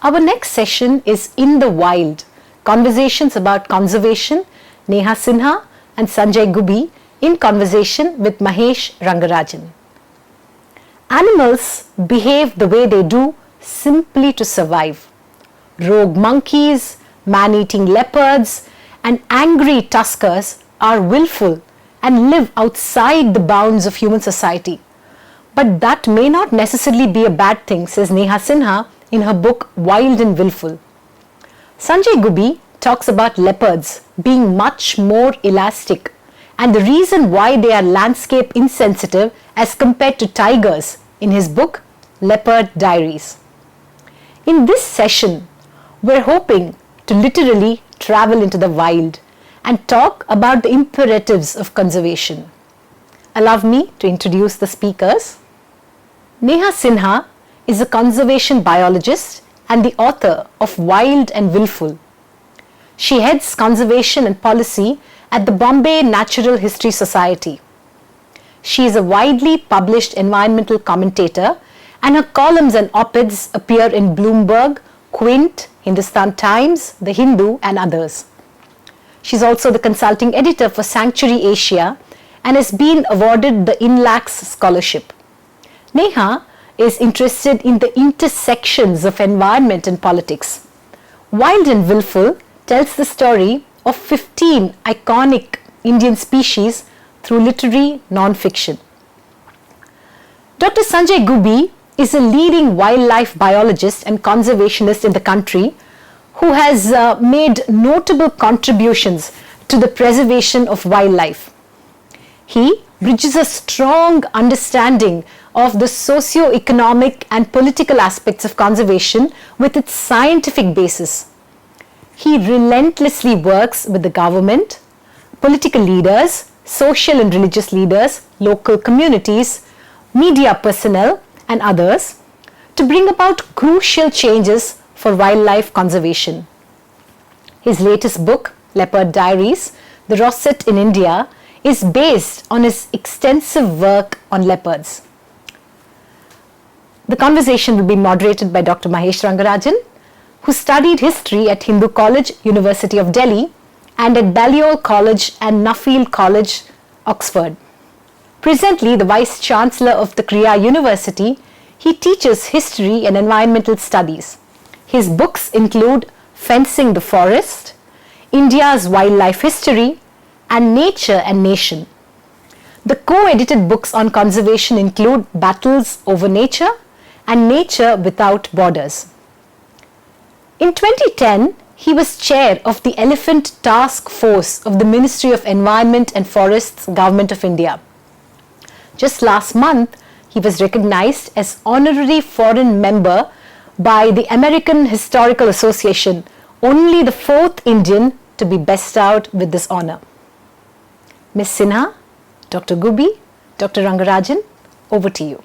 Our next session is In the Wild, conversations about conservation, Neha Sinha and Sanjay Gubbi in conversation with Mahesh Rangarajan. Animals behave the way they do simply to survive. Rogue monkeys, man-eating leopards, and angry tuskers are willful and live outside the bounds of human society. But that may not necessarily be a bad thing, says Neha Sinha in her book Wild and Wilful. Sanjay Gubbi talks about leopards being much more elastic and the reason why they are landscape insensitive as compared to tigers in his book Leopard Diaries. In this session, we're hoping to literally travel into the wild and talk about the imperatives of conservation. Allow me to introduce the speakers. Neha Sinha is a conservation biologist and the author of Wild and Wilful. She heads conservation and policy at the Bombay Natural History Society. She is a widely published environmental commentator and her columns and op-eds appear in BloombergQuint, Hindustan Times, The Hindu and others. She is also the consulting editor for Sanctuary Asia and has been awarded the INLAKS scholarship. Neha is interested in the intersections of environment and politics. Wild and Wilful tells the story of 15 iconic Indian species through literary non-fiction. Dr. Sanjay Gubbi is a leading wildlife biologist and conservationist in the country who has made notable contributions to the preservation of wildlife. He bridges a strong understanding of the socio-economic and political aspects of conservation with its scientific basis. He relentlessly works with the government, political leaders, social and religious leaders, local communities, media personnel and others to bring about crucial changes for wildlife conservation. His latest book, Leopard Diaries, The Rosette in India, is based on his extensive work on leopards. The conversation will be moderated by Dr. Mahesh Rangarajan, who studied history at Hindu College, University of Delhi, and at Balliol College and Nuffield College, Oxford. Presently the Vice Chancellor of the Kriya University, he teaches history and environmental studies. His books include Fencing the Forest, India's Wildlife History, and Nature and Nation. The co-edited books on conservation include Battles Over Nature and Nature Without Borders. In 2010, he was chair of the Elephant Task Force of the Ministry of Environment and Forests, Government of India. Just last month, he was recognized as honorary foreign member by the American Historical Association, only the fourth Indian to be bestowed with this honor. Ms. Sinha, Dr. Gubbi, Dr. Rangarajan, over to you.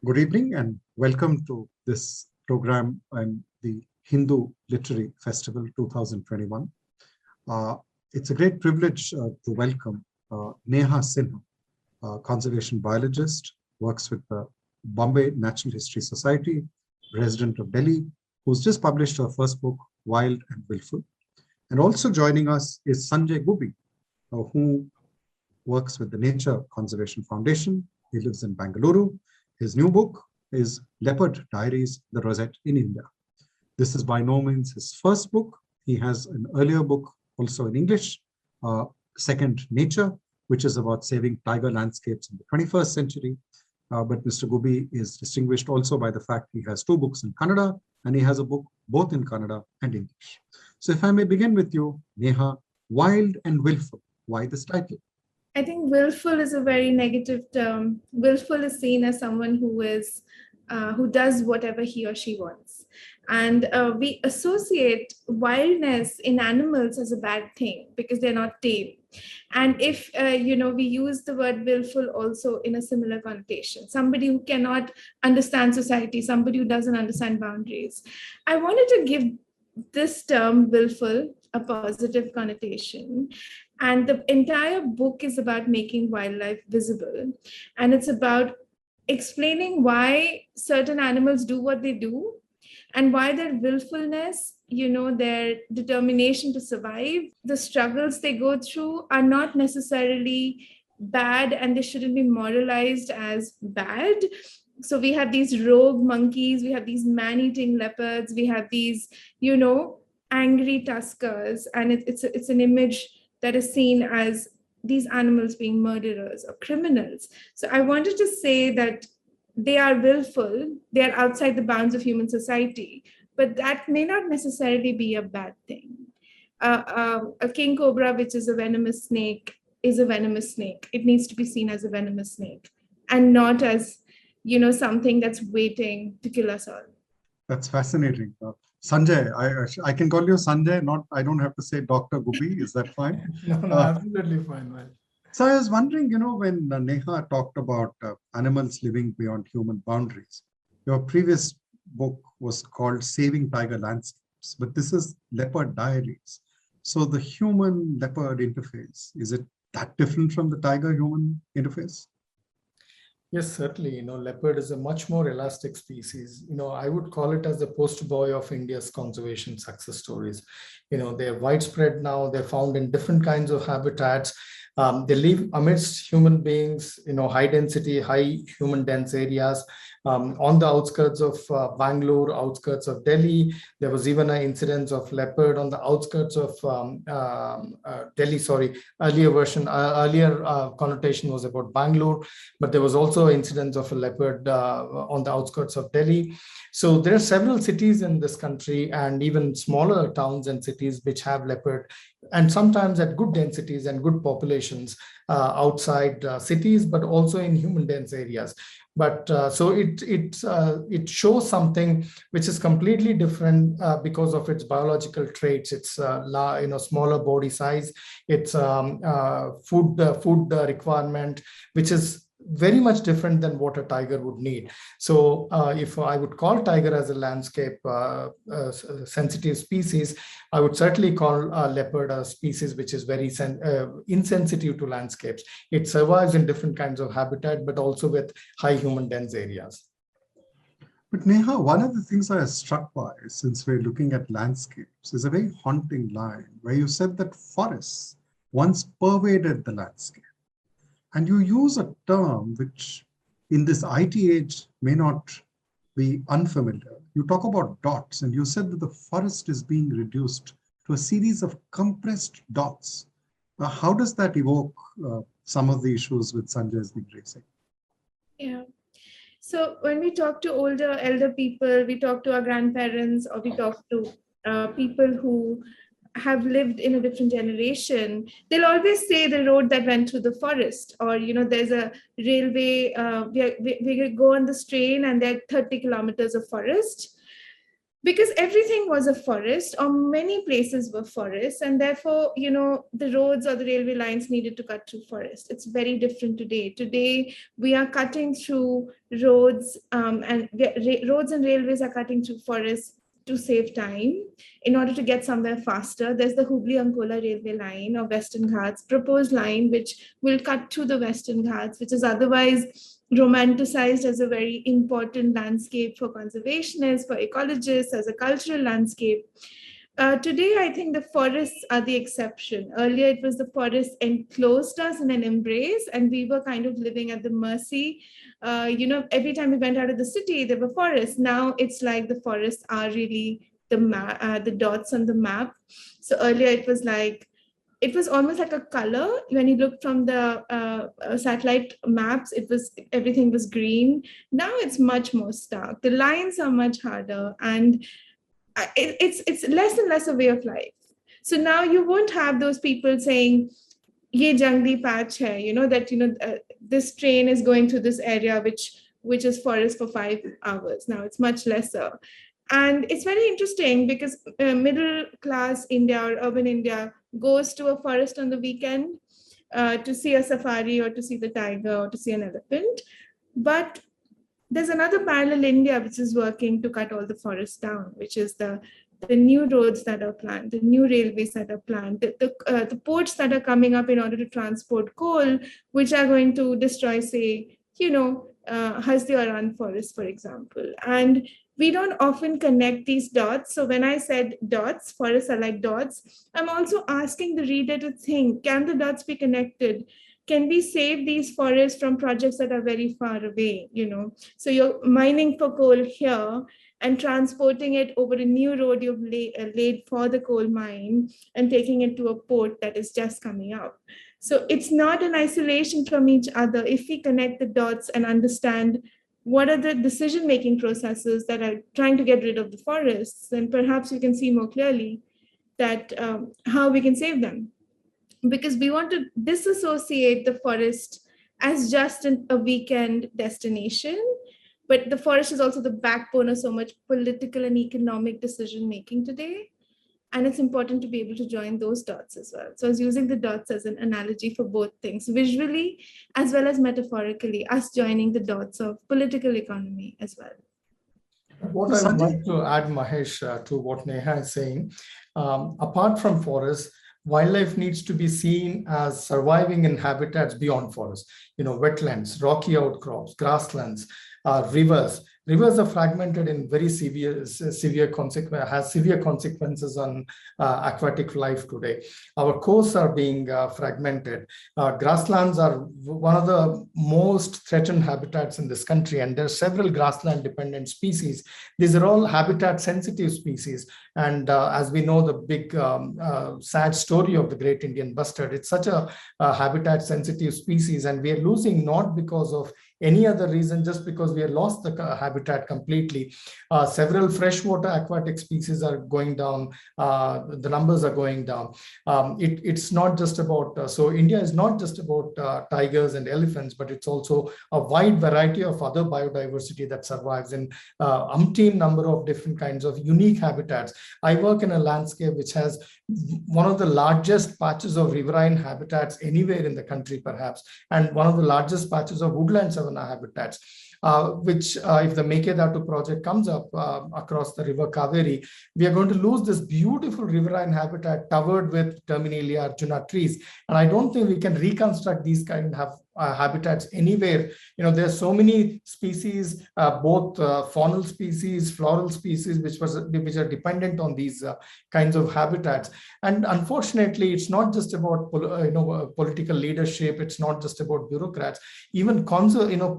Good evening and welcome to this program and the Hindu Literary Festival 2021. It's a great privilege to welcome Neha Sinha, conservation biologist, works with the Bombay Natural History Society, resident of Delhi, who's just published her first book, Wild and Wilful. And also joining us is Sanjay Gubbi, who works with the Nature Conservation Foundation. He lives in Bangalore. His new book is Leopard Diaries, The Rosette in India. This is by no means his first book. He has an earlier book also in English, Second Nature, which is about saving tiger landscapes in the 21st century. But Mr. Gubbi is distinguished also by the fact he has two books in Kannada, and he has a book both in Kannada and English. So if I may begin with you, Neha, Wild and Wilful, why this title? I think willful is a very negative term. Willful is seen as someone who does whatever he or she wants. And we associate wildness in animals as a bad thing because they're not tame. And if, we use the word willful also in a similar connotation, somebody who cannot understand society, somebody who doesn't understand boundaries. I wanted to give this term willful a positive connotation. And the entire book is about making wildlife visible. And it's about explaining why certain animals do what they do and why their willfulness, their determination to survive, the struggles they go through are not necessarily bad and they shouldn't be moralized as bad. So we have these rogue monkeys, we have these man-eating leopards, we have these, angry tuskers, and it's an image that is seen as these animals being murderers or criminals. So I wanted to say that they are willful, they are outside the bounds of human society, but that may not necessarily be a bad thing. A king cobra, which is a venomous snake, is a venomous snake. It needs to be seen as a venomous snake and not as, something that's waiting to kill us all. That's fascinating. Sanjay, I can call you Sanjay, I don't have to say Dr. Gubbi. Is that fine? No, absolutely fine. Well. So I was wondering, when Neha talked about animals living beyond human boundaries, your previous book was called Saving Tiger Landscapes, but this is Leopard Diaries. So the human-leopard interface, is it that different from the tiger-human interface? Yes, certainly. Leopard is a much more elastic species. I would call it as the poster boy of India's conservation success stories. They're widespread now. They're found in different kinds of habitats. They live amidst human beings, high density, high human dense areas. On the outskirts of Bangalore, outskirts of Delhi. There was even an incidence of leopard on the outskirts of Delhi. Sorry, earlier connotation was about Bangalore, but there was also an incidence of a leopard on the outskirts of Delhi. So there are several cities in this country and even smaller towns and cities which have leopard, and sometimes at good densities and good populations outside cities, but also in human dense areas. But so it shows something which is completely different because of its biological traits. It's smaller body size, its food requirement, which is very much different than what a tiger would need. So if I would call tiger as a landscape sensitive species, I would certainly call leopard a species which is very insensitive to landscapes. It survives in different kinds of habitat, but also with high human dense areas. But Neha, one of the things I was struck by, since we're looking at landscapes, is a very haunting line where you said that forests once pervaded the landscape. And you use a term which in this IT age may not be unfamiliar. You talk about dots, and you said that the forest is being reduced to a series of compressed dots. How does that evoke some of the issues which Sanjay has been raising? Yeah. So when we talk to elder people, we talk to our grandparents, or we talk to people who have lived in a different generation, they'll always say the road that went through the forest, or there's a railway, we go on this train and there are 30 kilometers of forest, because everything was a forest, or many places were forests, and therefore the roads or the railway lines needed to cut through forest. It's very different today we are cutting through roads, and roads and railways are cutting through forests to save time in order to get somewhere faster. There's the Hubli-Ankola railway line or Western Ghats proposed line, which will cut through the Western Ghats, which is otherwise romanticized as a very important landscape for conservationists, for ecologists, as a cultural landscape. Today, I think the forests are the exception. Earlier, it was the forests enclosed us in an embrace, and we were kind of living at the mercy. Every time we went out of the city, there were forests. Now it's like the forests are really the dots on the map. So earlier, it was almost like a color. When you looked from the satellite maps, everything was green. Now it's much more stark. The lines are much harder, and it's less and less a way of life. So now you won't have those people saying, "Ye jungli patch hai," this train is going through this area which is forest for 5 hours. Now it's much lesser. And it's very interesting because middle class India or urban India goes to a forest on the weekend to see a safari or to see the tiger or to see an elephant. But there's another parallel India which is working to cut all the forests down, which is the the new roads that are planned, the new railways that are planned, the ports that are coming up in order to transport coal, which are going to destroy, say, Hasdi or Run forest, for example. And we don't often connect these dots. So when I said dots, forests are like dots, I'm also asking the reader to think, can the dots be connected? Can we save these forests from projects that are very far away? So you're mining for coal here and transporting it over a new road you've laid for the coal mine and taking it to a port that is just coming up. So it's not an isolation from each other. If we connect the dots and understand what are the decision-making processes that are trying to get rid of the forests, then perhaps we can see more clearly that how we can save them. Because we want to disassociate the forest as just a weekend destination, but the forest is also the backbone of so much political and economic decision-making today. And it's important to be able to join those dots as well. So I was using the dots as an analogy for both things, visually as well as metaphorically, us joining the dots of political economy as well. What I would like to add, Mahesh, to what Neha is saying, apart from forests, wildlife needs to be seen as surviving in habitats beyond forests, wetlands, rocky outcrops, grasslands, rivers. Rivers are fragmented in very severe consequences on aquatic life today. Our coasts are being fragmented. Grasslands are one of the most threatened habitats in this country, and there are several grassland-dependent species. These are all habitat-sensitive species. And as we know, the big sad story of the great Indian bustard, it's such a habitat-sensitive species, and we are losing not because of any other reason, just because we have lost the habitat completely. Several freshwater aquatic species are going down. The numbers are going down. It's not just about, so India is not just about tigers and elephants, but it's also a wide variety of other biodiversity that survives in umpteen number of different kinds of unique habitats. I work in a landscape which has one of the largest patches of riverine habitats anywhere in the country, perhaps, and one of the largest patches of woodland savanna habitats, which if the Mekedatu project comes up across the river Kaveri, we are going to lose this beautiful riverine habitat covered with Terminalia arjuna trees. And I don't think we can reconstruct these kind of habitats anywhere. There are so many species, both faunal species, floral species, which are dependent on these kinds of habitats. And unfortunately, it's not just about political leadership. It's not just about bureaucrats. Even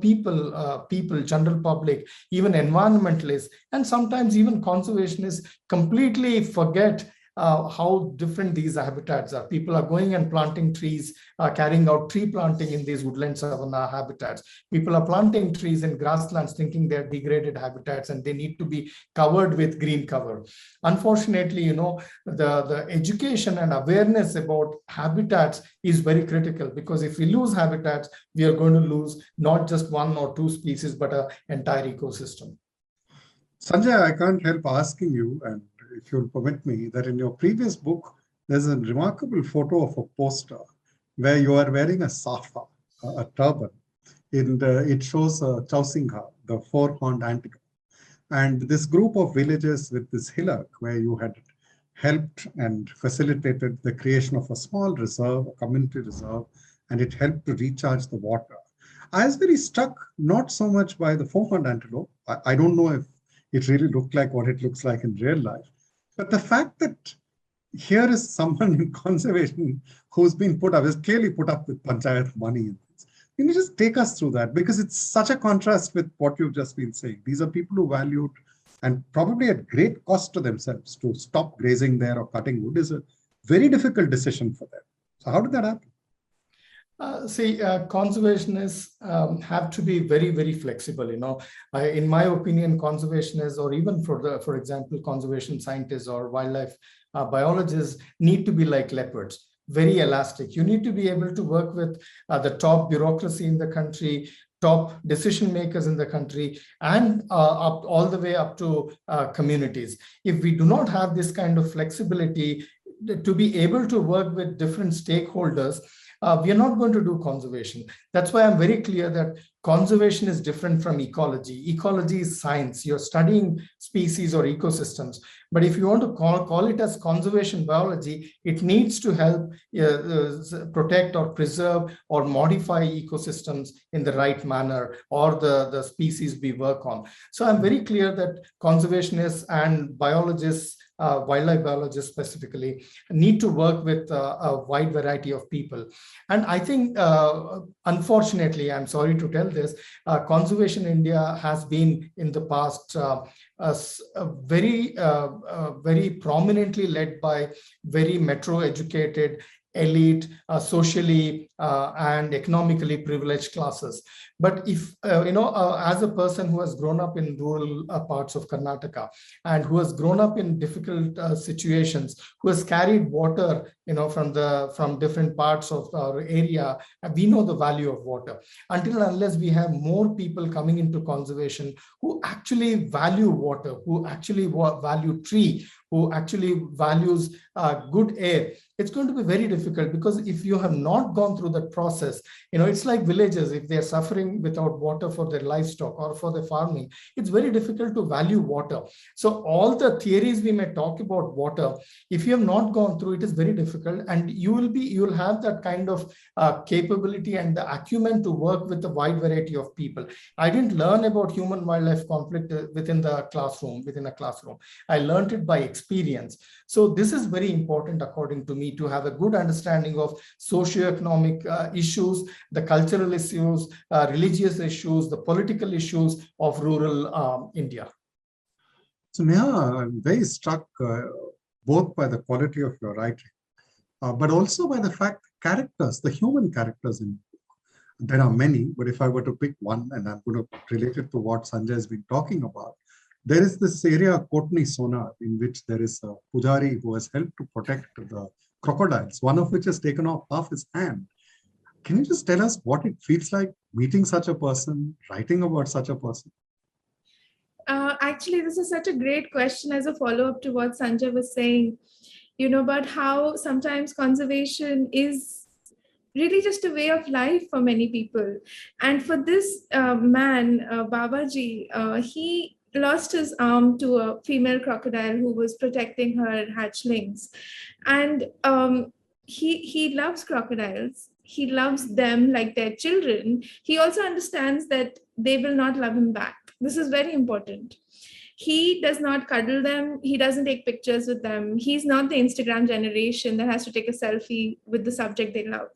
people, general public, even environmentalists, and sometimes even conservationists completely forget how different these habitats are. People are going and planting trees, carrying out tree planting in these woodland savanna habitats. People are planting trees in grasslands thinking they're degraded habitats and they need to be covered with green cover. Unfortunately, the education and awareness about habitats is very critical, because if we lose habitats, we are going to lose not just one or two species, but an entire ecosystem. Sanjay, I can't help asking you, and if you'll permit me, that in your previous book, there's a remarkable photo of a poster where you are wearing a safa, a turban. It shows Chausingha, the four-horned antelope. And this group of villages with this hillock where you had helped and facilitated the creation of a small reserve, a community reserve, and it helped to recharge the water. I was very struck, not so much by the four-horned antelope. I don't know if it really looked like what it looks like in real life. But the fact that here is someone in conservation who's been clearly put up with panchayat money. Can you just take us through that? Because it's such a contrast with what you've just been saying. These are people who valued, and probably at great cost to themselves, to stop grazing there or cutting wood is a very difficult decision for them. So how did that happen? Conservationists have to be very, very flexible. In my opinion, conservationists, or even for example, conservation scientists or wildlife biologists, need to be like leopards, very elastic. You need to be able to work with the top bureaucracy in the country, top decision makers in the country, and all the way up to communities. If we do not have this kind of flexibility to be able to work with different stakeholders, we are not going to do conservation. That's why I'm very clear that conservation is different from ecology. Ecology is science. You're studying species or ecosystems. But if you want to call it as conservation biology, it needs to help protect or preserve or modify ecosystems in the right manner, or the species we work on. So I'm very clear that conservationists and biologists, wildlife biologists specifically, need to work with a wide variety of people. And I think, unfortunately, I'm sorry to tell this, Conservation India has been in the past very prominently led by very metro educated, elite, socially and economically privileged classes. But if, as a person who has grown up in rural parts of Karnataka and who has grown up in difficult situations, who has carried water, from different parts of our area, we know the value of water. Until and unless we have more people coming into conservation who actually value water, who actually value tree, who actually values good air, it's going to be very difficult, because if you have not gone through that process, it's like villages. If they're suffering without water for their livestock or for their farming, it's very difficult to value water. So all the theories we may talk about water, if you have not gone through it, is very difficult, and you will have that kind of capability and the acumen to work with a wide variety of people. I didn't learn about human wildlife conflict within a classroom. I learned it by experience. So this is very important, according to me, to have a good understanding of socioeconomic issues, the cultural issues, religious issues, the political issues of rural India. So Neha, I'm very struck both by the quality of your writing, but also by the fact characters, the human characters in the book. There are many, but if I were to pick one, and I'm going to relate it to what Sanjay has been talking about, there is this area, Kotni Sonar, in which there is a pujari who has helped to protect the crocodiles, one of which has taken off half his hand. Can you just tell us what it feels like meeting such a person, writing about such a person? Actually, this is such a great question as a follow-up to what Sanjay was saying, about how sometimes conservation is really just a way of life for many people. And for this man, Babaji, he lost his arm to a female crocodile who was protecting her hatchlings. And he loves crocodiles. He loves them like their children. He also understands that they will not love him back. This is very important. He does not cuddle them. He doesn't take pictures with them. He's not the Instagram generation that has to take a selfie with the subject they love.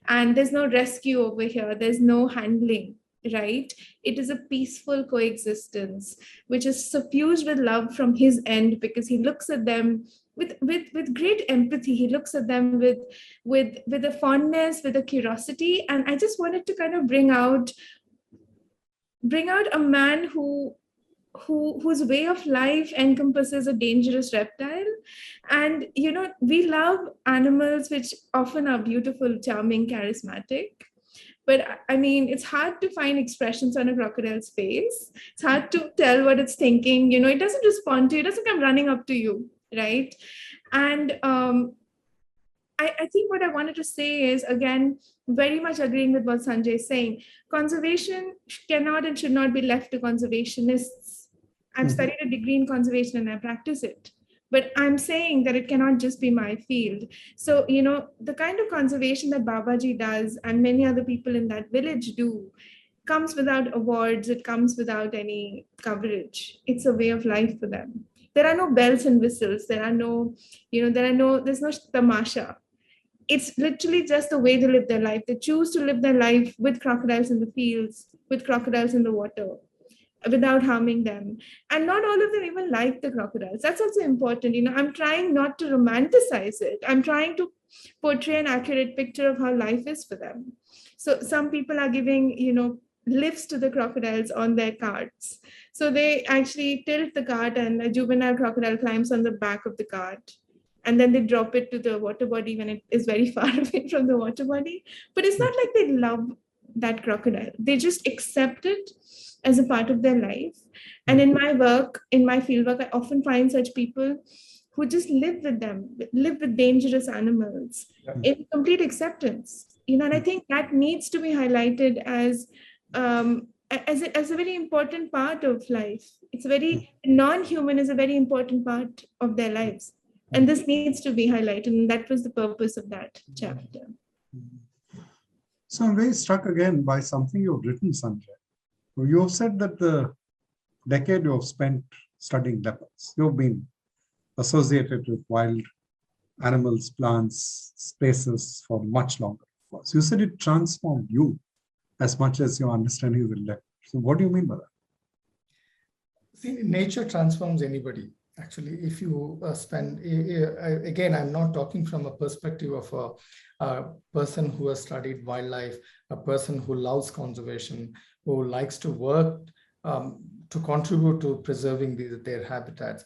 And there's no rescue over here. There's no handling, right? It is a peaceful coexistence, which is suffused with love from his end, because he looks at them with great empathy. He looks at them with a fondness, with a curiosity. And I just wanted to kind of bring out a man whose way of life encompasses a dangerous reptile. And we love animals which often are beautiful, charming, charismatic. But I mean, it's hard to find expressions on a crocodile's face. It's hard to tell what it's thinking. It doesn't respond to you. It doesn't come running up to you, right? And I think what I wanted to say is, again, very much agreeing with what Sanjay is saying, conservation cannot and should not be left to conservationists. I've studied a degree in conservation and I practice it. But I'm saying that it cannot just be my field. So, the kind of conservation that Babaji does and many other people in that village do comes without awards. It comes without any coverage. It's a way of life for them. There are no bells and whistles. There's no tamasha. It's literally just the way they live their life. They choose to live their life with crocodiles in the fields, with crocodiles in the water, without harming them. And not all of them even like the crocodiles. That's also important. I'm trying not to romanticize it. I'm trying to portray an accurate picture of how life is for them. So some people are giving, lifts to the crocodiles on their carts. So they actually tilt the cart and a juvenile crocodile climbs on the back of the cart. And then they drop it to the water body when it is very far away from the water body. But it's not like they love that crocodile. They just accept it as a part of their life. And in my work, in my fieldwork, I often find such people who just live with them, live with dangerous animals in complete acceptance. and I think that needs to be highlighted as as a very important part of life. It's very non-human is a very important part of their lives, and this needs to be highlighted, and that was the purpose of that chapter. So I'm very struck again by something you've written, Sanjay. You have said that the decade you have spent studying leopards, you've been associated with wild animals, plants, spaces for much longer. You said it transformed you as much as your understanding of the leopard. So what do you mean by that? See, nature transforms anybody. Actually, if you spend, again, I'm not talking from a perspective of a person who has studied wildlife, a person who loves conservation, who likes to work to contribute to preserving their habitats.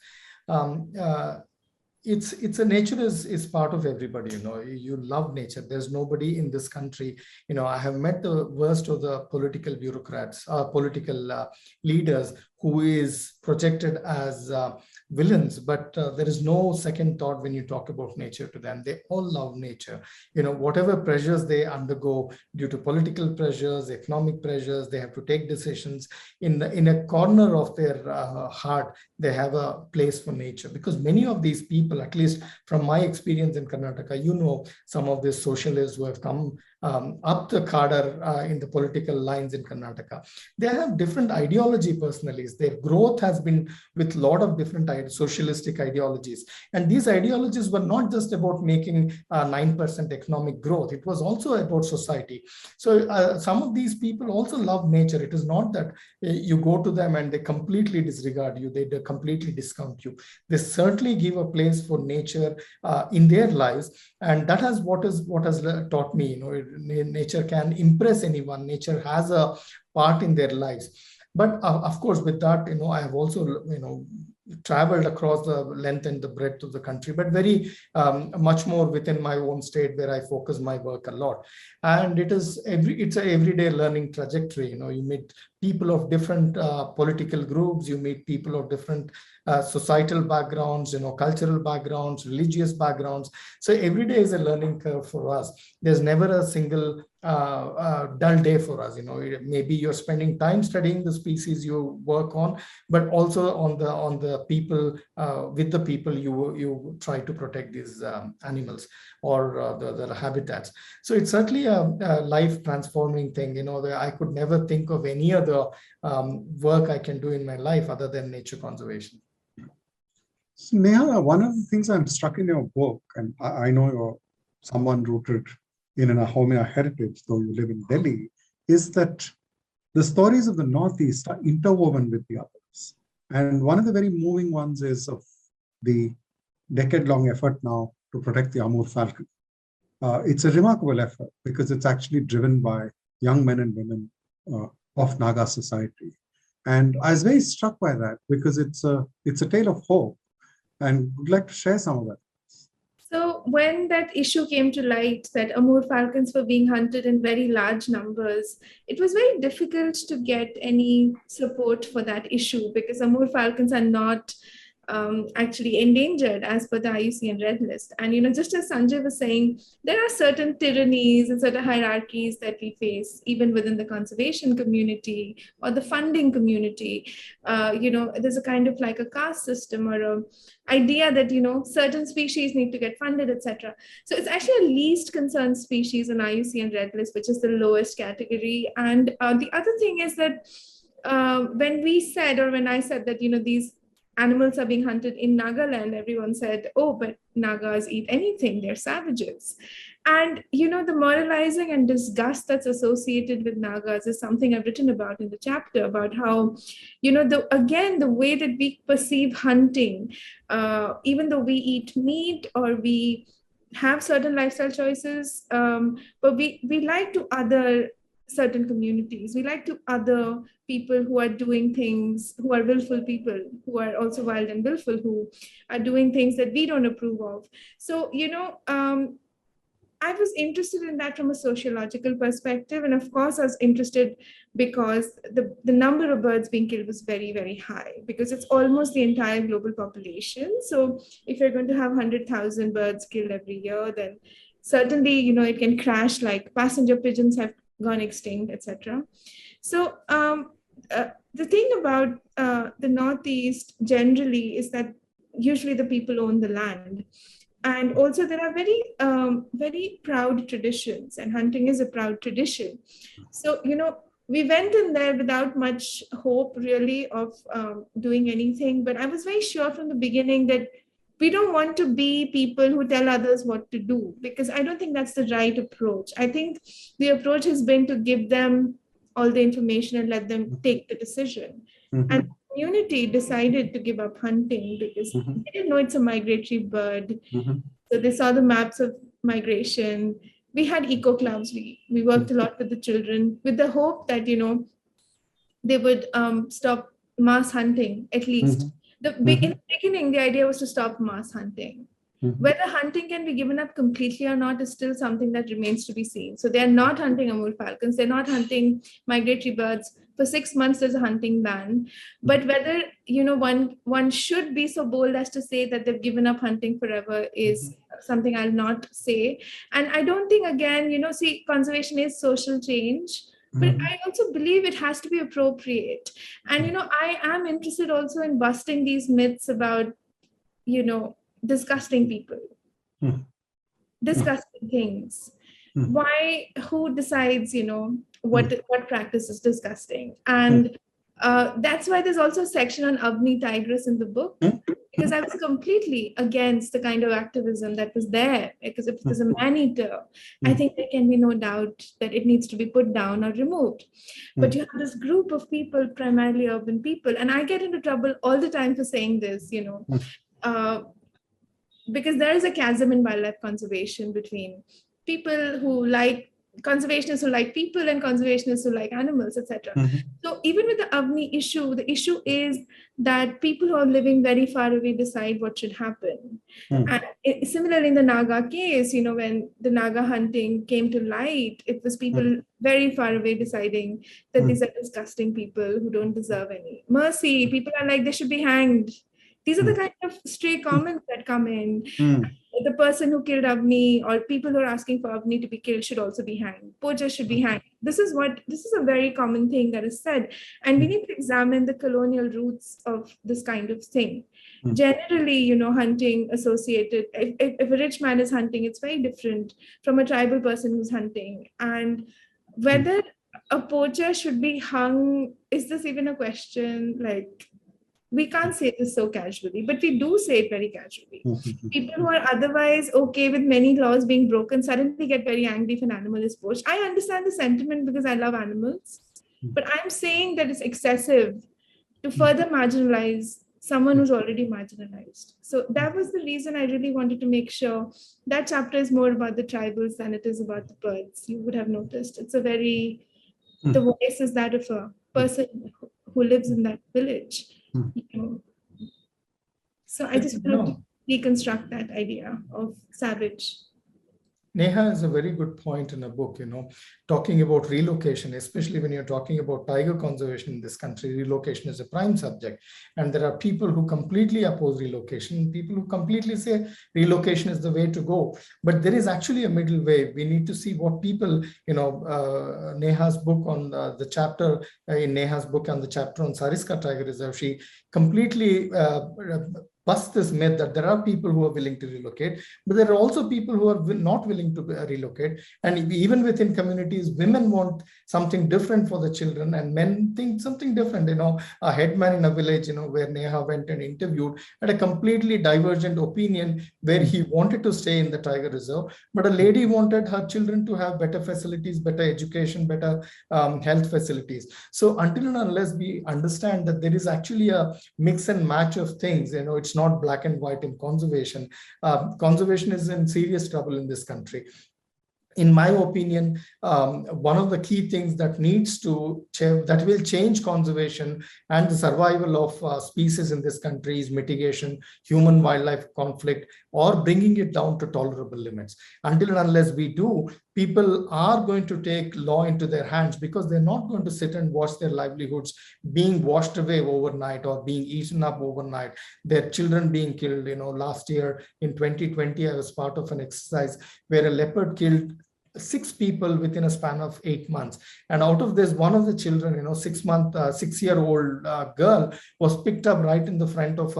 It's a nature is part of everybody. You love nature. There's nobody in this country. I have met the worst of the political bureaucrats, political leaders, who is projected as villains, but there is no second thought when you talk about nature to them. They all love nature. Whatever pressures they undergo due to political pressures, economic pressures, they have to take decisions. In a corner of their heart, they have a place for nature, because many of these people, at least from my experience in Karnataka, some of these socialists who have come up the cadre in the political lines in Karnataka, they have different ideology personalities. Their growth has been with a lot of different socialistic ideologies. And these ideologies were not just about making 9% economic growth. It was also about society. So some of these people also love nature. It is not that you go to them and they completely disregard you. They completely discount you. They certainly give a place for nature in their lives. And that is what has taught me. Nature can impress anyone. Nature has a part in their lives. But of course, with that, I have also, traveled across the length and the breadth of the country, but very much more within my own state, where I focus my work a lot. And it's an everyday learning trajectory. You meet people of different political groups, you meet people of different societal backgrounds, cultural backgrounds, religious backgrounds. So every day is a learning curve for us. There's never a single dull day for us. Maybe you're spending time studying the species you work on, but also on the people, with the people you try to protect these animals or the habitats. So it's certainly a life transforming thing. I could never think of any other work I can do in my life other than nature conservation. So Neha, one of the things I'm struck in your book, and I know you're someone rooted in an Ahomia heritage, though you live in Delhi, is that the stories of the Northeast are interwoven with the others. And one of the very moving ones is of the decade-long effort now to protect the Amur falcon. It's a remarkable effort because it's actually driven by young men and women of Naga society. And I was very struck by that because it's a tale of hope, and would like to share some of that. So when that issue came to light, that Amur falcons were being hunted in very large numbers, it was very difficult to get any support for that issue, because Amur falcons are not actually endangered as per the IUCN Red List. And just as Sanjay was saying, there are certain tyrannies and certain hierarchies that we face even within the conservation community or the funding community. There's a kind of like a caste system or a idea that certain species need to get funded, etc. So it's actually a least concerned species on IUCN Red List, which is the lowest category. And the other thing is that when I said that these animals are being hunted in Nagaland, everyone said, oh, but Nagas eat anything, they're savages. And the moralizing and disgust that's associated with Nagas is something I've written about in the chapter, about how the way that we perceive hunting, even though we eat meat or we have certain lifestyle choices, but we like to other certain communities. We like to other people who are doing things, who are willful people, who are also wild and willful, who are doing things that we don't approve of. So, I was interested in that from a sociological perspective. And of course, I was interested because the number of birds being killed was very, very high, because it's almost the entire global population. So if you're going to have 100,000 birds killed every year, then Certainly, it can crash, like passenger pigeons have gone extinct, etc. So the thing about the Northeast generally is that usually the people own the land. And also there are very proud traditions, and hunting is a proud tradition. So, we went in there without much hope really of doing anything. But I was very sure from the beginning that we don't want to be people who tell others what to do, because I don't think that's the right approach. I think the approach has been to give them all the information and let them take the decision. And the community decided to give up hunting because they didn't know it's a migratory bird. So they saw the maps of migration. We had eco clubs. We worked a lot with the children with the hope that, they would stop mass hunting, at least. In the beginning, the idea was to stop mass hunting. Whether hunting can be given up completely or not is still something that remains to be seen. So they're not hunting Amur falcons. They're not hunting migratory birds. For 6 months, there's a hunting ban. But whether, one should be so bold as to say that they've given up hunting forever is something I'll not say. And I don't think, again, conservation is social change. But I also believe it has to be appropriate. And, I am interested also in busting these myths about, disgusting people, disgusting things. Why, who decides, what practice is disgusting? And that's why there's also a section on Avni tigress in the book, because I was completely against the kind of activism that was there. Because if it is a man-eater, I think there can be no doubt that it needs to be put down or removed. But you have this group of people, primarily urban people, and I get into trouble all the time for saying this, because there is a chasm in wildlife conservation between people who like conservationists who like people and conservationists who like animals, etc. So even with the Avni issue, the issue is that people who are living very far away decide what should happen. And similarly in the Naga case, when the Naga hunting came to light, it was people very far away deciding that these are disgusting people who don't deserve any mercy. People are like, they should be hanged. These are the kind of stray comments that come in. The person who killed Avni, or people who are asking for Avni to be killed, should also be hanged. Poachers should be hanged. This is a very common thing that is said. And we need to examine the colonial roots of this kind of thing. Generally, hunting associated, if a rich man is hunting, it's very different from a tribal person who's hunting. And whether a poacher should be hung, is this even a question? Like, we can't say this so casually, but we do say it very casually. People who are otherwise okay with many laws being broken suddenly get very angry if an animal is poached. I understand the sentiment because I love animals, but I'm saying that it's excessive to further marginalize someone who's already marginalized. So that was the reason I really wanted to make sure that chapter is more about the tribals than it is about the birds. You would have noticed the voice is that of a person who lives in that village. So I just want to deconstruct that idea of savage. Neha is a very good point in a book, talking about relocation, especially when you're talking about tiger conservation in this country. Relocation is a prime subject. And there are people who completely oppose relocation, people who completely say relocation is the way to go. But there is actually a middle way. We need to see what people, Neha's book on the chapter, in Neha's book on the chapter on Sariska Tiger Reserve, she completely bust this myth that there are people who are willing to relocate, but there are also people who are not willing to relocate. And even within communities, women want something different for the children, and men think something different. A headman in a village, where Neha went and interviewed, had a completely divergent opinion where he wanted to stay in the tiger reserve, but a lady wanted her children to have better facilities, better education, better health facilities. So until and unless we understand that there is actually a mix and match of things, it's not black and white in conservation. Conservation is in serious trouble in this country. in my opinion, one of the key things that needs to that will change conservation and the survival of species in this country is mitigation, human-wildlife conflict, or bringing it down to tolerable limits. Until and unless we do, people are going to take law into their hands, because they're not going to sit and watch their livelihoods being washed away overnight or being eaten up overnight, their children being killed. Last year in 2020, I was part of an exercise where a leopard killed 6 people within a span of 8 months. And out of this, one of the children, 6-year-old girl, was picked up right in the front of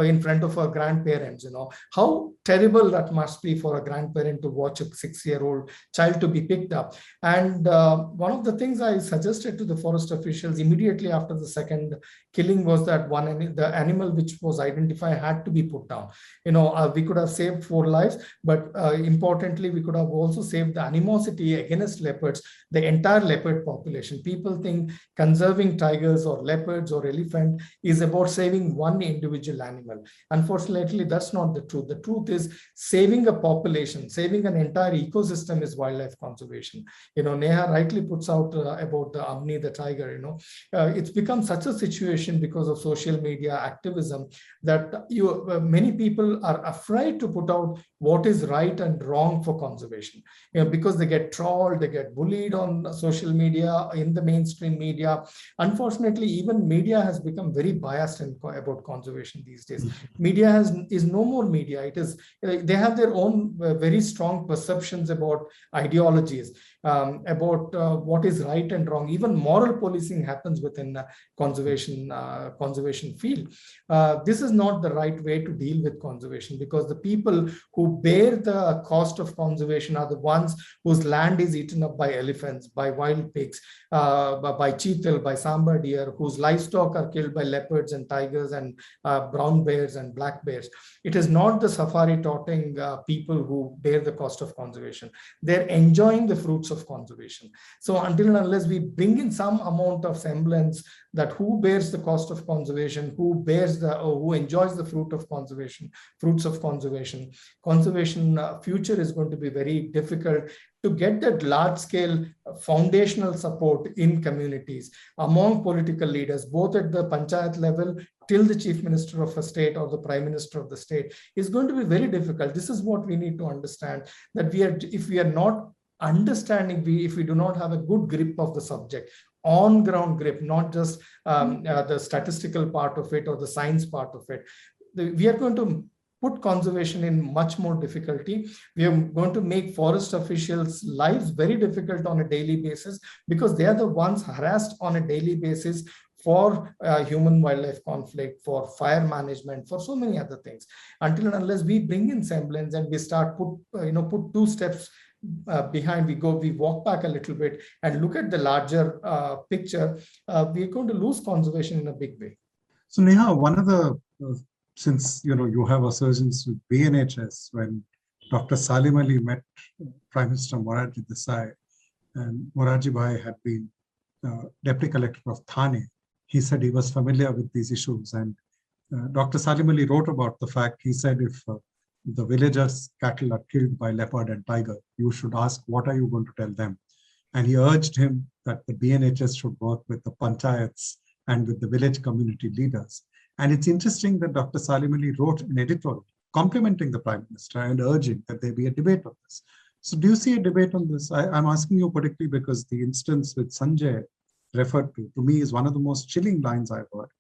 in front of her grandparents. How terrible that must be for a grandparent to watch a 6-year-old child to be picked up. And one of the things I suggested to the forest officials immediately after the second killing was that the animal which was identified had to be put down. We could have saved 4 lives, but importantly, we could have also saved the animosity against leopards, the entire leopard population. People think conserving tigers or leopards or elephant is about saving one individual animal. Unfortunately, that's not the truth. The truth is saving a population, saving an entire ecosystem is wildlife conservation. Neha rightly puts out about the Amni, the tiger. It's become such a situation because of social media activism that many people are afraid to put out what is right and wrong for conservation. Because they get trolled, they get bullied on social media, in the mainstream media. Unfortunately, even media has become very biased about conservation these days. Media is no more media. It is they have their own very strong perceptions about ideologies, about what is right and wrong. Even moral policing happens within the conservation field. This is not the right way to deal with conservation, because the people who bear the cost of conservation are the ones whose land is eaten up by elephants, by wild pigs, by cheetal, by sambar deer, whose livestock are killed by leopards and tigers and brown bears and black bears. It is not the safari-toting people who bear the cost of conservation. They're enjoying the fruits of conservation. So until and unless we bring in some amount of semblance that who bears the cost of conservation, who enjoys the fruits of conservation, future is going to be very difficult to get that large-scale foundational support in communities among political leaders, both at the panchayat level till the chief minister of a state or the prime minister of the state, is going to be very difficult. This is what we need to understand, that if we are not understanding, if we do not have a good grip of the subject, on-ground grip, not just the statistical part of it or the science part of it, we are going to put conservation in much more difficulty. We are going to make forest officials' lives very difficult on a daily basis, because they are the ones harassed on a daily basis for human-wildlife conflict, for fire management, for so many other things. Until and unless we bring in semblance and we start put 2 steps behind, we walk back a little bit and look at the larger picture, we're going to lose conservation in a big way. So Neha, one of the since you have associations with BNHS, when Dr. Salim Ali met Prime Minister Morarji Desai, and Morarji Bhai had been Deputy Collector of Thane, he said he was familiar with these issues. And Dr. Salim Ali wrote about the fact, he said, if the villagers' cattle are killed by leopard and tiger, you should ask, what are you going to tell them? And he urged him that the BNHS should work with the panchayats and with the village community leaders. And it's interesting that Dr. Salim Ali wrote an editorial complimenting the Prime Minister and urging that there be a debate on this. So do you see a debate on this? I'm asking you particularly because the instance with Sanjay referred to me, is one of the most chilling lines I've heard,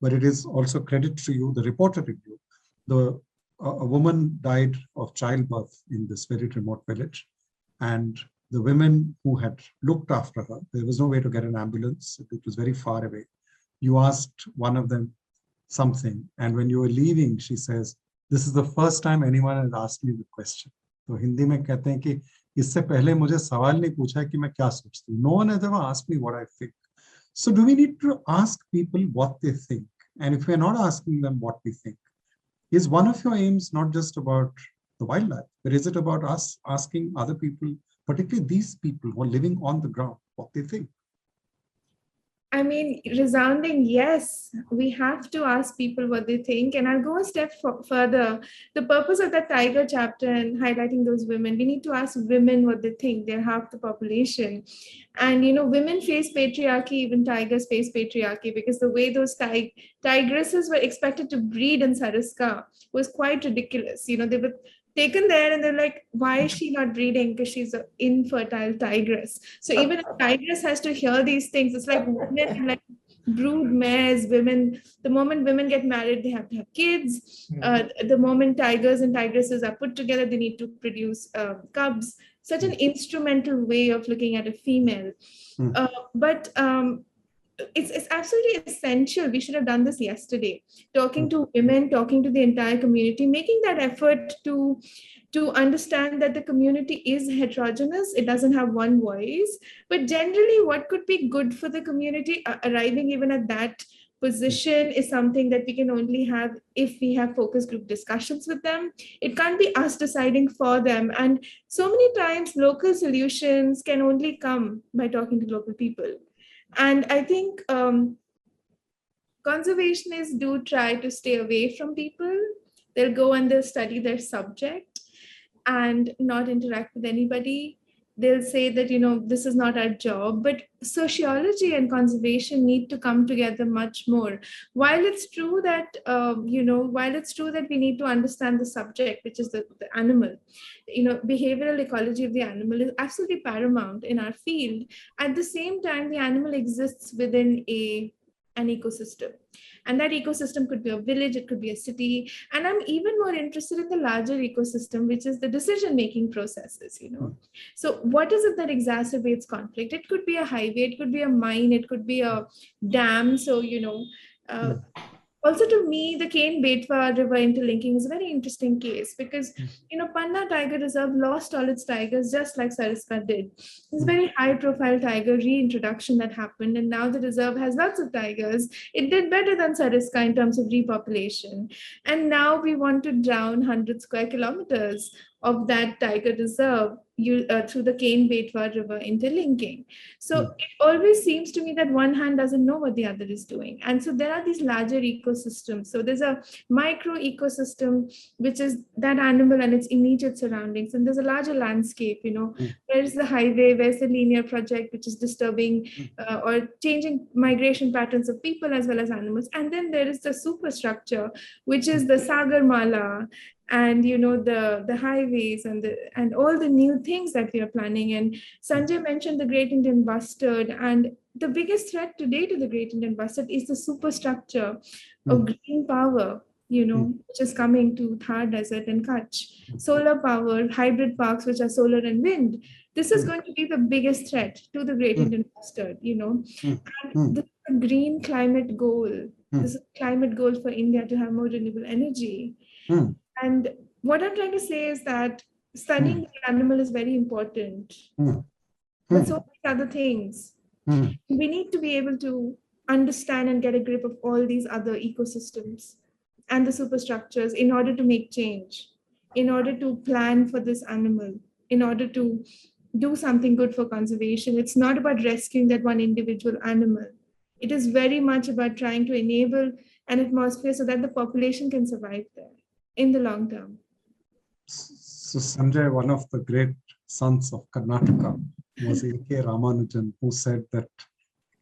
but it is also credit to you, the reporter review. A woman died of childbirth in this very remote village, and the women who had looked after her, there was no way to get an ambulance. It was very far away. You asked one of them something, and when you were leaving, she says, this is the first time anyone has asked me the question. तो हिंदी में कहते हैं कि इससे पहले मुझे सवाल नहीं पूछा कि मैं क्या सोचती हूँ. No one has ever asked me what I think. So do we need to ask people what they think? And if we're not asking them what we think, is one of your aims not just about the wildlife, but is it about us asking other people, particularly these people who are living on the ground, what they think? I mean, resounding yes. We have to ask people what they think. And I'll go a step further. The purpose of that tiger chapter and highlighting those women, we need to ask women what they think. They're half the population. And, women face patriarchy, even tigers face patriarchy, because the way those tigresses were expected to breed in Sariska was quite ridiculous. They were taken there and they're like, why is she not breeding? Because she's an infertile tigress. So even a tigress has to hear these things. It's like women, like brood mares, women, the moment women get married, they have to have kids. The moment tigers and tigresses are put together, they need to produce cubs. Such an instrumental way of looking at a female. But it's absolutely essential. We should have done this yesterday. Talking to women, talking to the entire community, making that effort to understand that the community is heterogeneous. It doesn't have one voice, but generally what could be good for the community, arriving even at that position is something that we can only have if we have focus group discussions with them. It can't be us deciding for them. And so many times local solutions can only come by talking to local people. And I think conservationists do try to stay away from people. They'll go and they'll study their subject and not interact with anybody. They'll say that, this is not our job, but sociology and conservation need to come together much more. While it's true that, we need to understand the subject, which is the animal, behavioral ecology of the animal is absolutely paramount in our field. At the same time, the animal exists within an ecosystem. And that ecosystem could be a village, it could be a city. And I'm even more interested in the larger ecosystem, which is the decision-making processes, So what is it that exacerbates conflict? It could be a highway, it could be a mine, it could be a dam. So, also, to me, the Cane-Betwa River interlinking is a very interesting case because, Panna Tiger Reserve lost all its tigers just like Sariska did. It's a very high-profile tiger reintroduction that happened, and now the reserve has lots of tigers. It did better than Sariska in terms of repopulation. And now we want to drown 100 square kilometers of that tiger reserve through the Cane-Betwa River interlinking. So it always seems to me that one hand doesn't know what the other is doing. And so there are these larger ecosystems. So there's a micro ecosystem, which is that animal and its immediate surroundings. And there's a larger landscape, where's the highway, where's the linear project, which is disturbing or changing migration patterns of people as well as animals. And then there is the superstructure, which is the Sagarmala, and the highways and all the new things that we are planning. And Sanjay mentioned the Great Indian Bustard, and the biggest threat today to the Great Indian Bustard is the superstructure of green power, which is coming to Thar Desert and Kutch. Solar power, hybrid parks, which are solar and wind. This is going to be the biggest threat to the Great Indian Bustard, And this is a green climate goal. This is a climate goal for India to have more renewable energy. And what I'm trying to say is that studying the animal is very important. But so many other things. We need to be able to understand and get a grip of all these other ecosystems and the superstructures in order to make change, in order to plan for this animal, in order to do something good for conservation. It's not about rescuing that one individual animal. It is very much about trying to enable an atmosphere so that the population can survive there in the long term. So Sanjay, one of the great sons of Karnataka was A.K. Ramanujan, who said that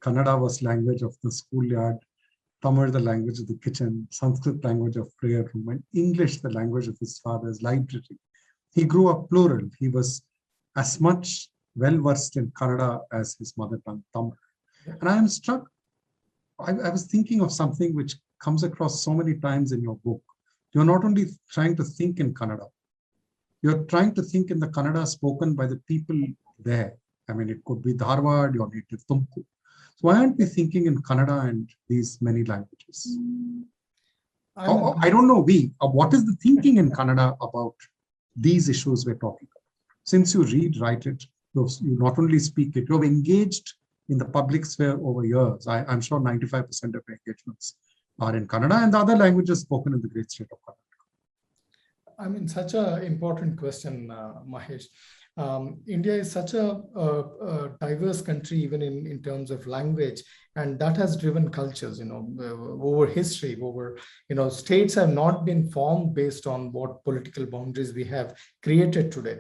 Kannada was language of the schoolyard, Tamil the language of the kitchen, Sanskrit language of prayer room, and English the language of his father's library. He grew up plural. He was as much well-versed in Kannada as his mother tongue, Tamil. And I am struck, I was thinking of something which comes across so many times in your book. You're not only trying to think in Kannada, you're trying to think in the Kannada spoken by the people there. I mean, it could be Dharwad, your native Tumkur. So why aren't we thinking in Kannada and these many languages? I don't know, what is the thinking in Kannada about these issues we're talking about? Since you read, write it, you not only speak it, you've engaged in the public sphere over years. I'm sure 95% of engagements are in Kannada and the other languages spoken in the great state of Kannada. I mean, such an important question, Mahesh. India is such a diverse country, even in terms of language, and that has driven cultures, over history, states have not been formed based on what political boundaries we have created today.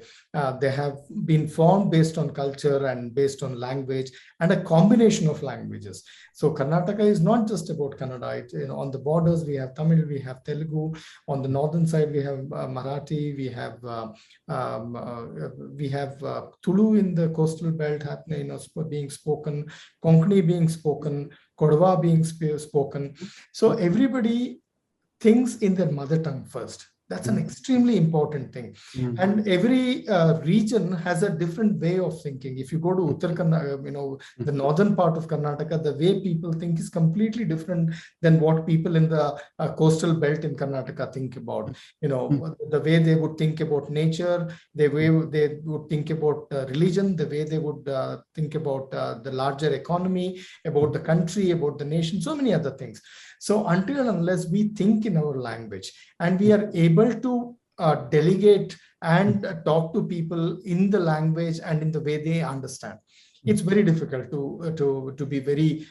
They have been formed based on culture and based on language and a combination of languages. So Karnataka is not just about Kannada. On the borders, we have Tamil, we have Telugu. On the northern side, we have Marathi, we have Tulu in the coastal belt being spoken, Konkani being spoken, Kodwa being spoken. So everybody thinks in their mother tongue first. That's an extremely important thing. And every region has a different way of thinking. If you go to Uttar Karnataka, the northern part of Karnataka, the way people think is completely different than what people in the coastal belt in Karnataka think about. The way they would think about nature, the way they would think about religion, the way they would think about the larger economy, about the country, about the nation, so many other things. So until and unless we think in our language and we are able to delegate and talk to people in the language and in the way they understand, it's very difficult to be very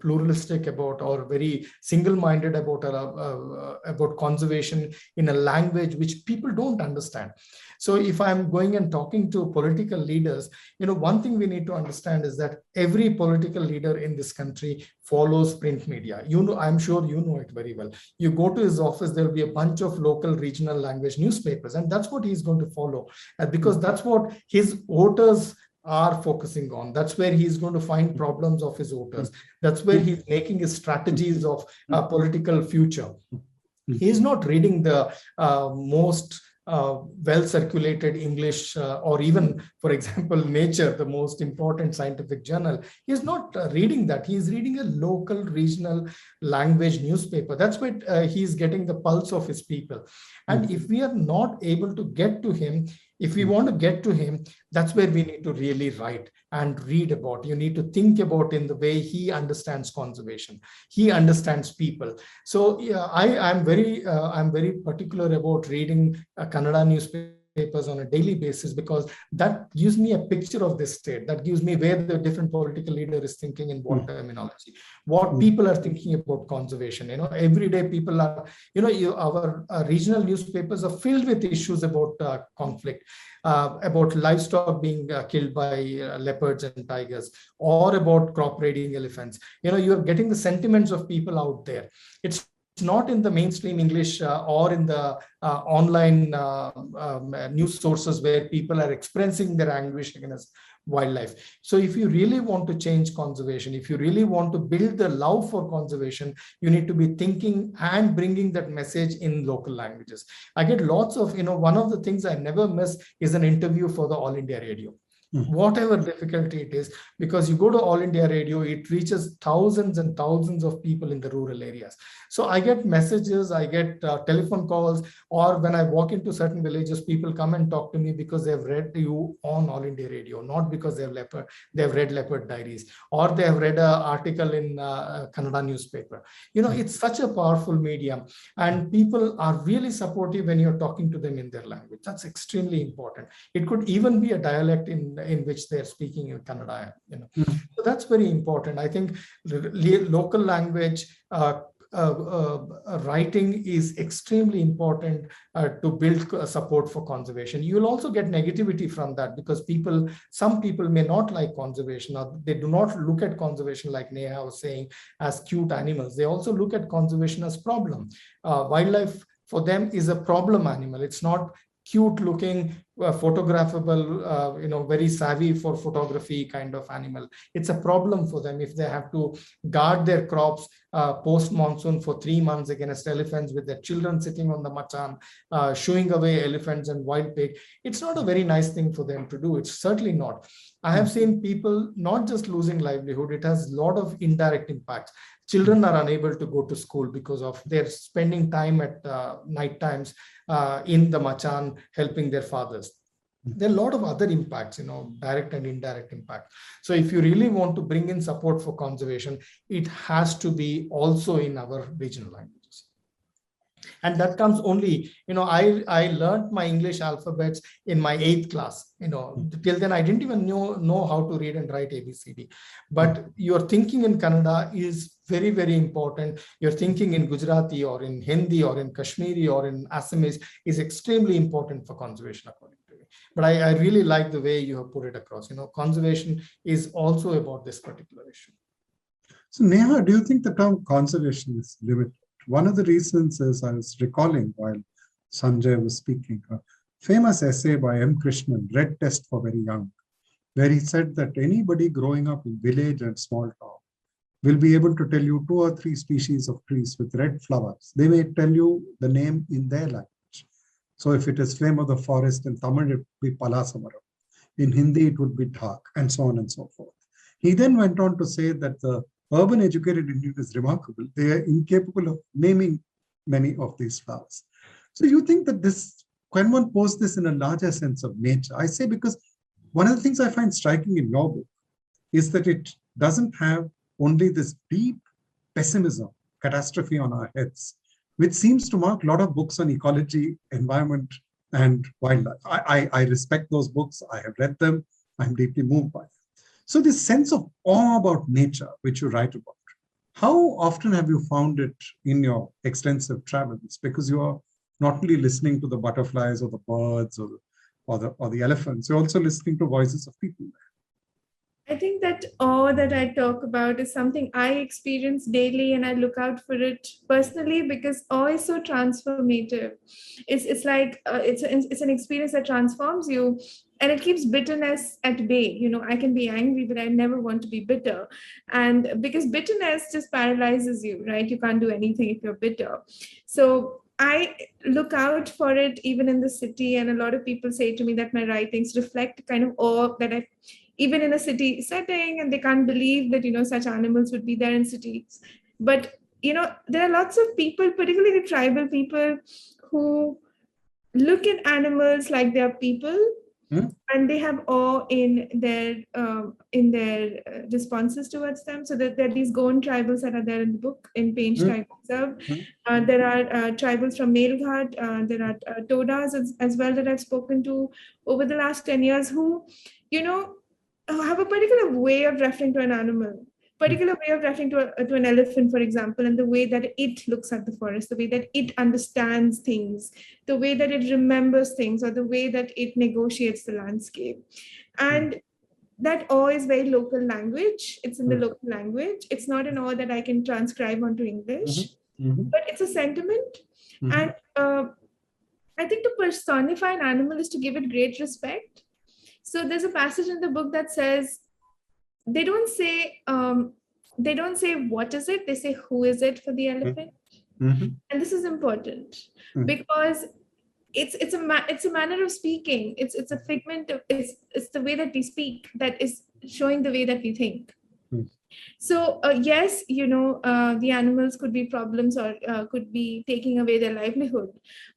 pluralistic about or very single-minded about conservation in a language which people don't understand. So if I'm going and talking to political leaders, one thing we need to understand is that every political leader in this country follows print media. I'm sure you know it very well. You go to his office, there'll be a bunch of local regional language newspapers, and that's what he's going to follow, because that's what his voters are focusing on. That's where he's going to find problems of his voters. That's where he's making his strategies of political future. He's not reading the most well-circulated English or even, for example, Nature, the most important scientific journal. He's not reading that. He's reading a local, regional language newspaper. That's where he's getting the pulse of his people. And if we are not able to get to him, if we want to get to him, that's where we need to really write and read about. You need to think about in the way he understands conservation. He understands people. So yeah, I'm very particular about reading Kannada newspapers on a daily basis, because that gives me a picture of this state. That gives me where the different political leader is thinking in what terminology, what people are thinking about conservation. Every day people are, our regional newspapers are filled with issues about conflict, about livestock being killed by leopards and tigers, or about crop raiding elephants. You're getting the sentiments of people out there. It's not in the mainstream English or in the online news sources where people are expressing their anguish against wildlife. So if you really want to change conservation, if you really want to build the love for conservation, you need to be thinking and bringing that message in local languages. I get lots of, one of the things I never miss is an interview for the All India Radio. Whatever difficulty it is, because you go to All India Radio, it reaches thousands and thousands of people in the rural areas. So I get messages, I get telephone calls, or when I walk into certain villages, people come and talk to me because they've read you on All India Radio, not because they've read Leopard Diaries, or they have read an article in Kannada newspaper. It's such a powerful medium, and people are really supportive when you're talking to them in their language. That's extremely important. It could even be a dialect in which they're speaking in Kannada. So that's very important. I think local language writing is extremely important to build support for conservation. You will also get negativity from that, because some people may not like conservation, or they do not look at conservation, like Neha was saying, as cute animals. They also look at conservation as problem. Wildlife for them is a problem animal. It's not cute looking, photographable, very savvy for photography kind of animal. It's a problem for them if they have to guard their crops post-monsoon for 3 months against elephants, with their children sitting on the machan, shooing away elephants and wild pig. It's not a very nice thing for them to do. It's certainly not. I have seen people not just losing livelihood, it has a lot of indirect impacts. Children are unable to go to school because of their spending time at night times in the machan helping their fathers. There are a lot of other impacts, direct and indirect impact. So if you really want to bring in support for conservation, it has to be also in our regional languages. And that comes only, I learned my English alphabets in my 8th class. Till then I didn't even know how to read and write ABCD. But your thinking in Kannada is very, very important. Your thinking in Gujarati or in Hindi or in Kashmiri or in Assamese is extremely important for conservation, according to me. But I really like the way you have put it across. Conservation is also about this particular issue. So Neha, do you think the term conservation is limited? One of the reasons is, I was recalling while Sanjay was speaking, a famous essay by M. Krishnan, Red Test for Very Young, where he said that anybody growing up in village and small town will be able to tell you 2 or 3 species of trees with red flowers. They may tell you the name in their language. So if it is flame of the forest, in Tamil it would be Palasamaram. In Hindi it would be Dhak, and so on and so forth. He then went on to say that the urban educated Indian is remarkable. They are incapable of naming many of these flowers. So you think that this, can one pose this in a larger sense of nature? I say because one of the things I find striking in your book is that it doesn't have only this deep pessimism, catastrophe on our heads, which seems to mark a lot of books on ecology, environment, and wildlife. I respect those books. I have read them. I'm deeply moved by them. So this sense of awe about nature, which you write about, how often have you found it in your extensive travels? Because you are not only listening to the butterflies or the birds or the elephants, you're also listening to voices of people. I think that awe that I talk about is something I experience daily, and I look out for it personally because awe is so transformative. It's like it's an experience that transforms you, and it keeps bitterness at bay. I can be angry, but I never want to be bitter, and because bitterness just paralyzes you, right? You can't do anything if you're bitter. So I look out for it even in the city, and a lot of people say to me that my writings reflect kind of awe that I even in a city setting, and they can't believe that such animals would be there in cities. But there are lots of people, particularly tribal people, who look at animals like they are people, and they have awe in their responses towards them. So that there are these Goan tribals that are there in the book in Painch Tiger Reserve. There are tribals from Melghat. There are Todas as well that I've spoken to over the last 10 years who have a particular way of referring to an animal, particular way of referring to an elephant, for example, and the way that it looks at the forest, the way that it understands things, the way that it remembers things, or the way that it negotiates the landscape. And that awe is very local language. It's in the local language. It's not an awe that I can transcribe onto English, but it's a sentiment. And I think to personify an animal is to give it great respect. So there's a passage in the book that says, they don't say what is it, they say who is it for the elephant. And this is important because it's a manner of speaking. It's a figment of it's the way that we speak that is showing the way that we think. So yes, the animals could be problems or could be taking away their livelihood,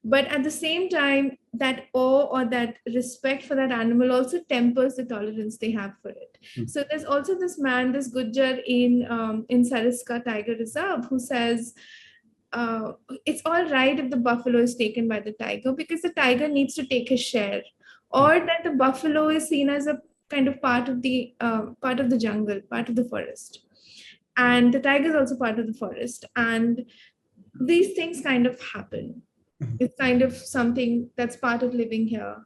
but at the same time, that awe or that respect for that animal also tempers the tolerance they have for it. So there's also this man, this Gujjar in Sariska Tiger Reserve, who says it's all right if the buffalo is taken by the tiger because the tiger needs to take his share, or that the buffalo is seen as a kind of part of the jungle, part of the forest, and the tiger is also part of the forest, and these things kind of happen. It's kind of something that's part of living here.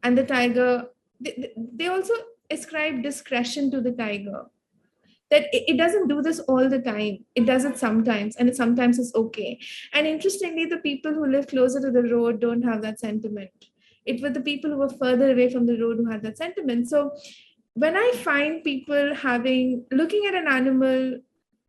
And the tiger, they also ascribe discretion to the tiger, that it doesn't do this all the time. It does it sometimes, and it sometimes is okay. And interestingly, the people who live closer to the road don't have that sentiment. It was the people who were further away from the road who had that sentiment. So when I find people looking at an animal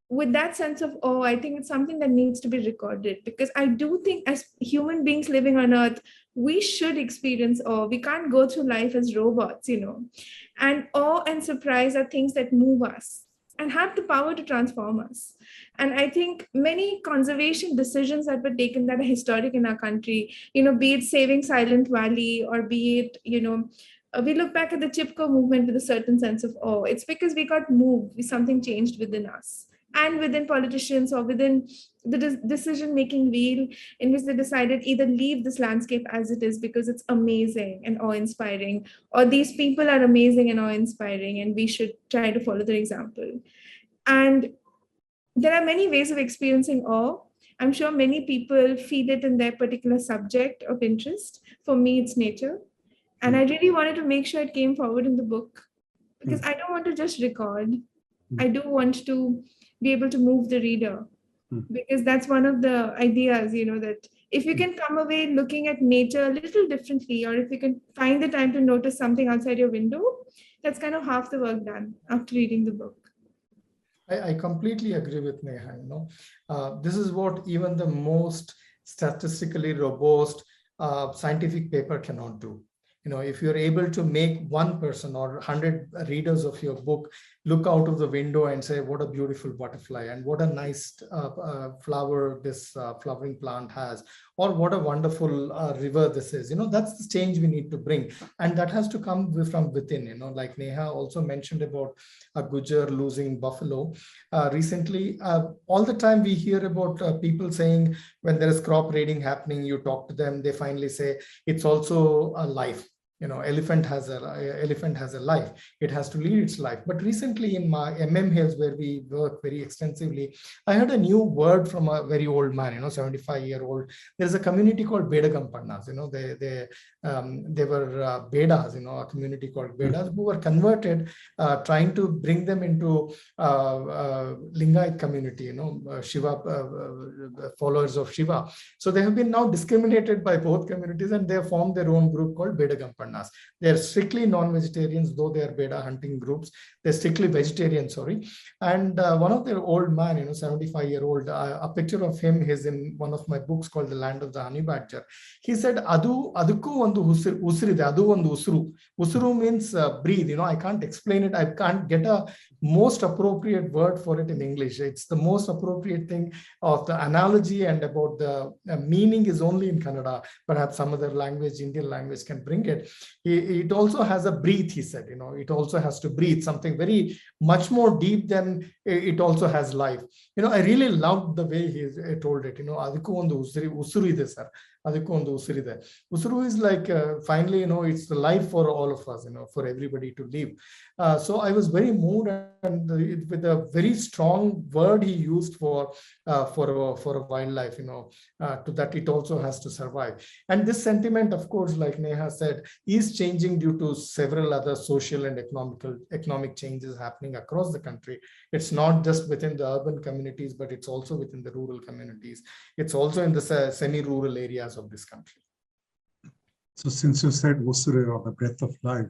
with that sense of awe, I think it's something that needs to be recorded, because I do think as human beings living on Earth, we should experience awe. We can't go through life as robots, and awe and surprise are things that move us and have the power to transform us. And I think many conservation decisions that were taken that are historic in our country, be it saving Silent Valley, or be it, we look back at the Chipko movement with a certain sense of awe. It's because we got moved, something changed within us. and within politicians or within the decision-making wheel, in which they decided either leave this landscape as it is because it's amazing and awe-inspiring, or these people are amazing and awe-inspiring and we should try to follow their example. And there are many ways of experiencing awe. I'm sure many people feel it in their particular subject of interest. For me, it's nature. And I really wanted to make sure it came forward in the book because I don't want to just record. I do want to be able to move the reader, because that's one of the ideas, that if you can come away looking at nature a little differently, or if you can find the time to notice something outside your window, that's kind of half the work done after reading the book. I completely agree with Neha. This is what even the most statistically robust scientific paper cannot do. If you're able to make one person or 100 readers of your book look out of the window and say, what a beautiful butterfly and what a nice flower this flowering plant has, or what a wonderful river this is, that's the change we need to bring. And that has to come from within, like Neha also mentioned about a Gujar losing buffalo. Recently, all the time we hear about people saying when there is crop raiding happening, you talk to them, they finally say it's also a life. Elephant has a life. It has to lead its life. But recently in my Hills, where we work very extensively, I heard a new word from a very old man, 75-year-old. There's a community called Bedagampannas. They were Bedas, a community called Bedas, who were converted, trying to bring them into Lingayat community, Shiva, followers of Shiva. So they have been now discriminated by both communities, and they have formed their own group called Bedagampannas. They are strictly non-vegetarians, though they are Beda hunting groups. They're strictly vegetarian, sorry. And one of their old man, 75-year-old, a picture of him is in one of my books called The Land of the Honey Badger. He said, Adu vandu usride, adu vandu usru. Usru means breathe. I can't explain it. I can't get a most appropriate word for it in English. It's the most appropriate thing of the analogy, and about the meaning is only in Kannada. Perhaps some other language, Indian language, can bring it. It also has a breath, he said. It also has to breathe, something very much more deep than it also has life. I really loved the way he told it. Adikku ondu usuru ide sir. Adikku ondu usuru ide. Usuru is like finally, it's the life for all of us, for everybody to live. So I was very moved, and with a very strong word he used for a wildlife, to that it also has to survive. And this sentiment, of course, like Neha said, is changing due to several other social and economic changes happening across the country. It's not just within the urban communities, but it's also within the rural communities. It's also in the semi-rural areas of this country. So since you said Usure, or the breath of life,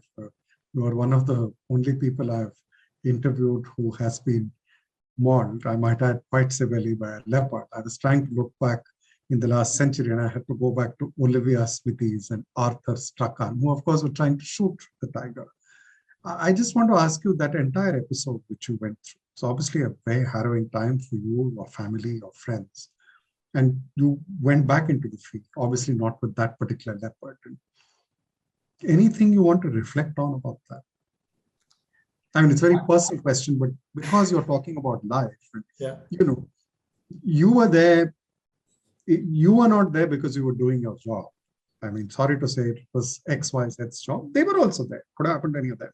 you are one of the only people I've interviewed who has been mauled, I might add quite severely, by a leopard. I was trying to look back in the last century, and I had to go back to Olivia Smithies and Arthur Strachan, who of course were trying to shoot the tiger. I just want to ask you that entire episode which you went through. So obviously a very harrowing time for you, your family, your friends. And you went back into the field, obviously not with that particular leopard. Anything you want to reflect on about that? I mean, it's a very personal question, but because you're talking about life, yeah. You were there. You were not there because you were doing your job. I mean, sorry to say, it was XYZ's job. They were also there. Could have happened to any of them.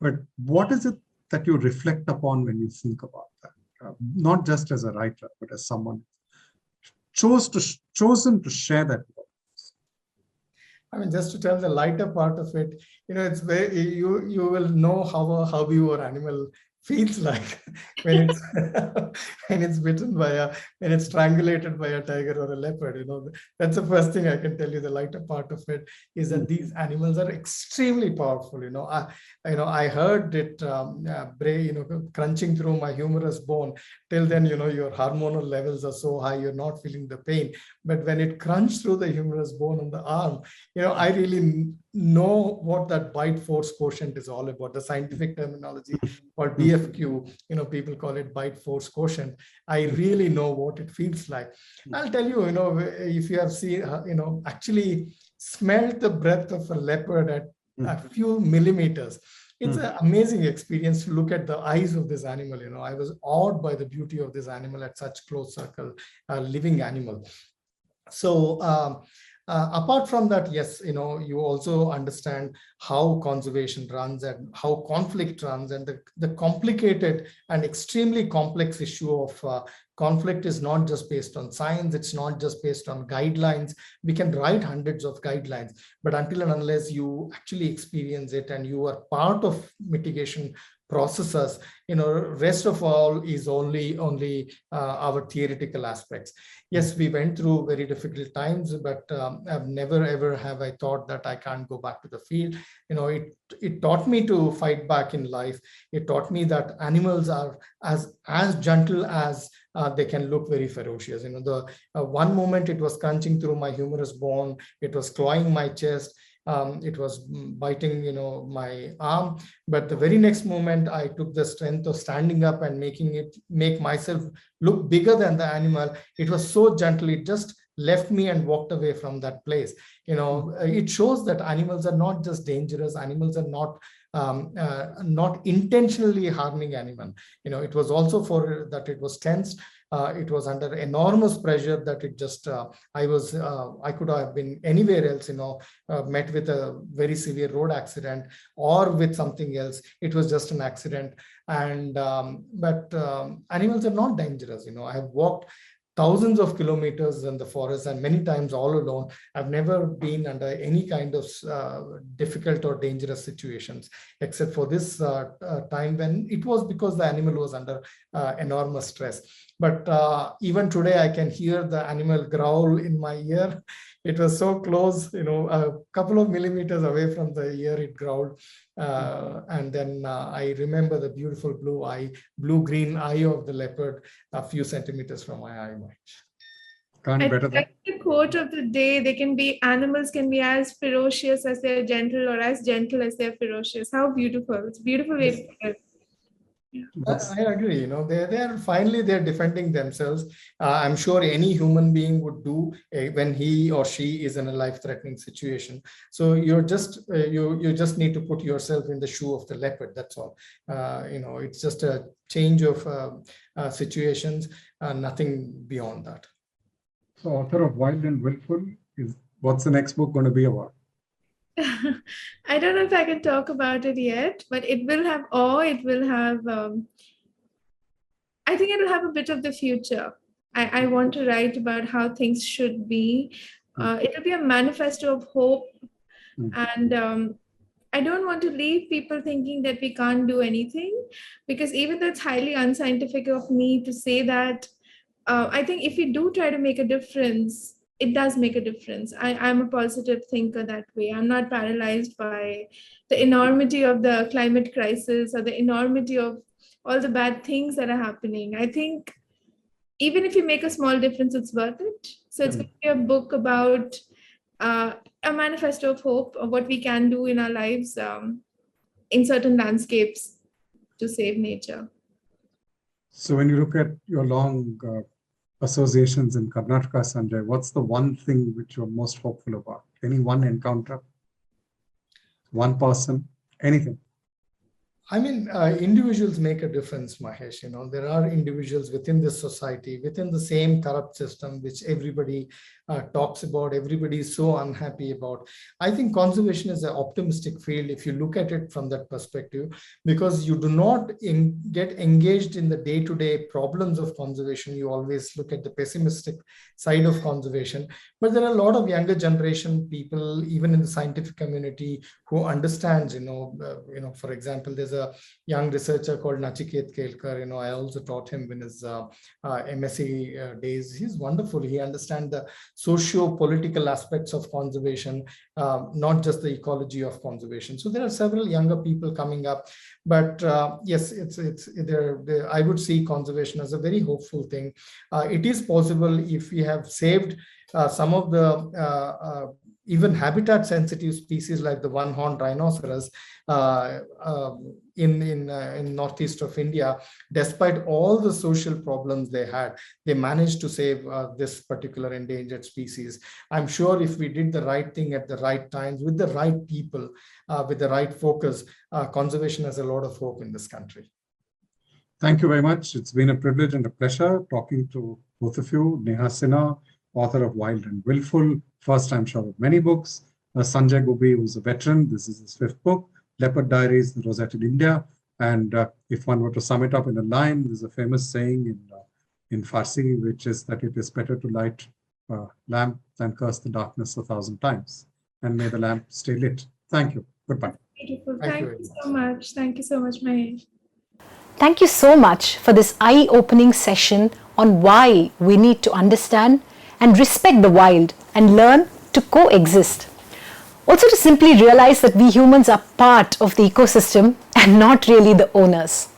But what is it that you reflect upon when you think about that? Not just as a writer, but as someone chosen to share that with us. I mean, just to tell the lighter part of it, it's very, you will know how a hobby or animal feels like when it's bitten by when it's strangulated by a tiger or a leopard. That's the first thing I can tell you. The lighter part of it is that these animals are extremely powerful. I heard it crunching through my humerus bone. Till then, your hormonal levels are so high, you're not feeling the pain. But when it crunched through the humerus bone on the arm, I really know what that bite force quotient is all about. The scientific terminology called BFQ, people call it bite force quotient. I really know what it feels like. I'll tell you, if you have seen, actually smelled the breath of a leopard at a few millimeters. It's an amazing experience to look at the eyes of this animal. You know, I was awed by the beauty of this animal at such close circle, living animal. So apart from that, yes, you know, you also understand how conservation runs and how conflict runs, and the complicated and extremely complex issue of conflict is not just based on science. It's not just based on guidelines. We can write hundreds of guidelines, but until and unless you actually experience it and you are part of mitigation processes, you know, rest of all is only our theoretical aspects. Yes, we went through very difficult times, but I've never ever have I thought that I can't go back to the field. You know, it taught me to fight back in life. It taught me that animals are as gentle as they can look very ferocious. You know, the one moment it was crunching through my humerus bone, it was clawing my chest, it was biting, you know, my arm. But the very next moment, I took the strength of standing up and make myself look bigger than the animal. It was so gentle. It just left me and walked away from that place. You know, it shows that animals are not just dangerous. Animals are not intentionally harming anyone. You know, it was also for that it was tensed. It was under enormous pressure that it just, I could have been anywhere else, you know, met with a very severe road accident or with something else. It was just an accident. And, but animals are not dangerous. You know, I have walked thousands of kilometers in the forest and many times all alone. I've never been under any kind of difficult or dangerous situations, except for this time when it was because the animal was under enormous stress. But even today, I can hear the animal growl in my ear. It was so close, you know, a couple of millimeters away from the ear, it growled. And then I remember the beautiful blue-green eye of the leopard a few centimeters from my eye. Can't better that. Like the quote of the day, animals can be as ferocious as they're gentle or as gentle as they're ferocious. How beautiful. It's a beautiful way to put it. I agree. You know, they're defending themselves. I'm sure any human being would do when he or she is in a life-threatening situation. So you just need to put yourself in the shoe of the leopard. That's all. You know, it's just a change of situations, nothing beyond that. So, author of Wild and Willful, what's the next book going to be about? I don't know if I can talk about it yet, but it will have it will have, I think it will have a bit of the future. I want to write about how things should be. It will be a manifesto of hope. And I don't want to leave people thinking that we can't do anything, because even though it's highly unscientific of me to say that, I think if we do try to make a difference, it does make a difference. I'm a positive thinker that way. I'm not paralyzed by the enormity of the climate crisis or the enormity of all the bad things that are happening. I think even if you make a small difference, it's worth it. So it's going to be a book about a manifesto of hope of what we can do in our lives in certain landscapes to save nature. So when you look at your long associations in Karnataka, Sanjay, what's the one thing which you're most hopeful about? Any one encounter? One person? Anything? I mean, individuals make a difference, Mahesh. You know, there are individuals within this society, within the same corrupt system, which everybody talks about, everybody is so unhappy about. I think conservation is an optimistic field if you look at it from that perspective, because you do not get engaged in the day-to-day problems of conservation. You always look at the pessimistic side of conservation. But there are a lot of younger generation people, even in the scientific community, who understands, for example, there's a young researcher called Nachiket Kelkar. I also taught him in his MSc days. He's wonderful. He understands the socio-political aspects of conservation, not just the ecology of conservation. So there are several younger people coming up, but yes, I would see conservation as a very hopeful thing. It is possible if we have saved some of the even habitat sensitive species like the one-horned rhinoceros in northeast of India, despite all the social problems they had, they managed to save this particular endangered species. I'm sure if we did the right thing at the right times, with the right people, with the right focus, conservation has a lot of hope in this country. Thank you very much. It's been a privilege and a pleasure talking to both of you. Neha Sinha, author of Wild and Willful, first-time shot of many books. Sanjay Gubbi, who's a veteran. This is his 5th book. Leopard Diaries, The Rosette in India. And if one were to sum it up in a line, there's a famous saying in Farsi, which is that it is better to light a lamp than curse the darkness 1,000 times. And may the lamp stay lit. Thank you. Goodbye. Beautiful. Thank you so much. Thank you so much, Mahesh. Thank you so much for this eye-opening session on why we need to understand and respect the wild and learn to coexist. Also to simply realize that we humans are part of the ecosystem and not really the owners.